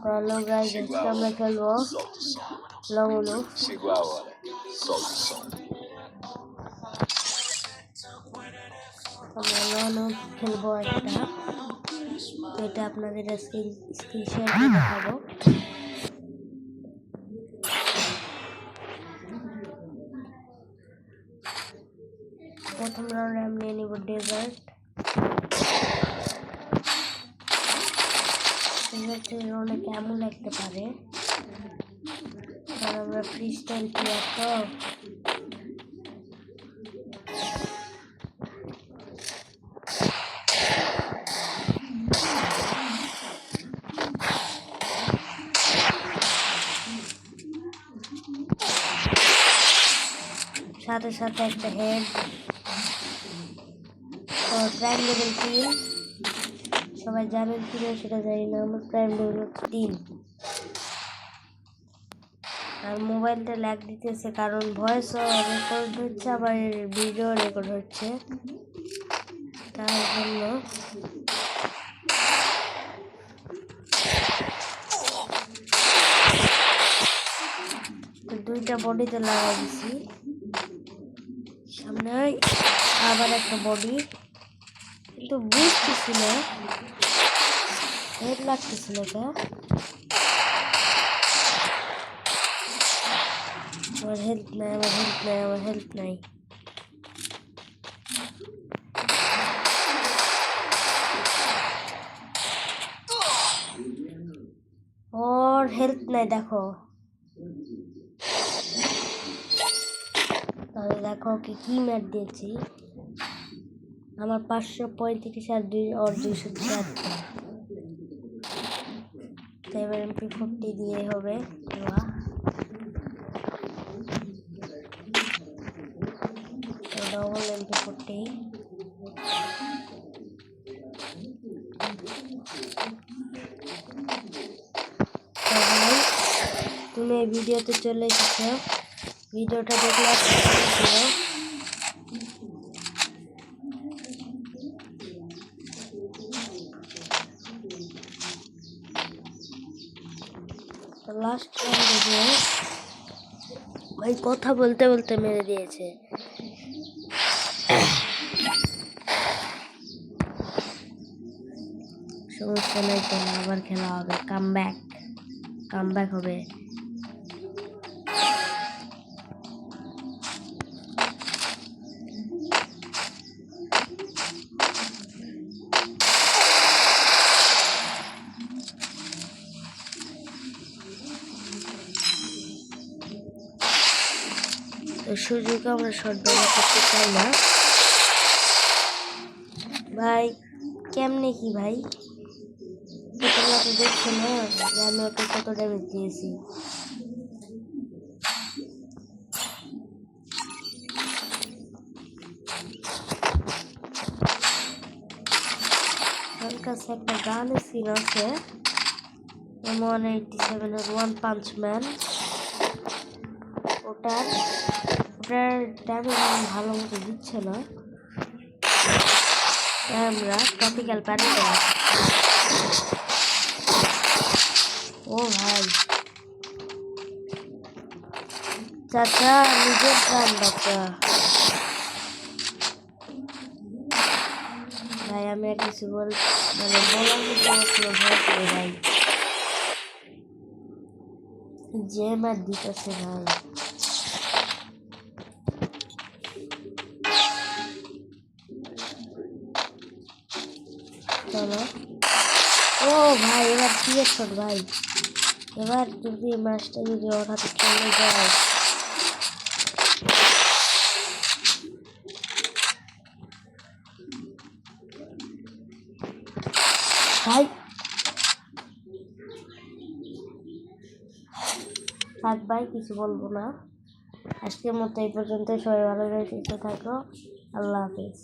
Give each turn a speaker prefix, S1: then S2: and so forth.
S1: Hello guys, adesso আমরা খেলবো লংলু।
S2: Chegou a hora. Solta o som.
S1: আমরা লংলু খেলবো একটা, তো এটা আপনাদের স্ক্রিন শেয়ার করে দেখাবো। প্রথম রাউন্ডে আমি নিয়ে নিব ডেজার্ট। ডেজার্টের কেমন লাগতে পারে, কারণ আমরা ফ্রি স্টাইল প্লেয়ার তো। সাথে সাথে একটা হেড, প্রাইম লেভেল 3। সবাই জানেন কিনা সেটা জানি না, আমার প্রাইম লেভেল 3। আর মোবাইলটা ল্যাগ দিতেছে, কারণ ভয়েস রেকর্ড হচ্ছে আবার ভিডিও রেকর্ড হচ্ছে, তার জন্য। দুইটা বডিতে লাগাই দিছি, সামনে আবার একটা বডি, কিন্তু বুঝতেছি না হেড লাগতেছিল কে। আমার হেল্প নাই, আমার হেল্প নাই, আমার হেল্প নাই। ওর হেল্প নাই, দেখো। তাহলে দেখো কি ম্যাট দিয়েছি। আমার 535 আর 276। তো এবার MP40 দিয়ে হবে ডবল MP40। তুমি এই ভিডিওতে চলে এসেছো, ভিডিওটা দেখলে লাস্ট রাউন্ডে ভাই কথা বলতে বলতে মেরে দিয়েছে। সমস্যা নাই, চলে আবার খেলা হবে, কামব্যাক হবে। সুযোগে আমরা শর্ট ডাউন করতে চাই না ভাই। কেমনে কি ভাই, তোমরা তো দেখছো না যে আমি ওকে কত ড্যামেজ দিয়েছি। আমার কাছে একটা গান স্কিন আছে, M187 এর ওয়ান পাঞ্চ ম্যান। ওটার ড্যামেজ আমি ভালো মতো দিচ্ছে না। আমরা টপিক্যাল প্যানিক। ও ভাই চাচা, নিজের প্রাণ বাচ্চা ভাই। আমি আর কিছু বলার মতো ভাই, যে মার দিতেছে ভাই। চলো, ও ভাই এবার কি শট ভাই, এবার যদি ম্যাচটা যদি ওর হাতে চলে যায়। ভাই থাক ভাই, কিছু বলবো না। আজকের মতো এই পর্যন্ত, সবাই ভালো সুস্থ থাকো, আল্লাহ হাফেজ।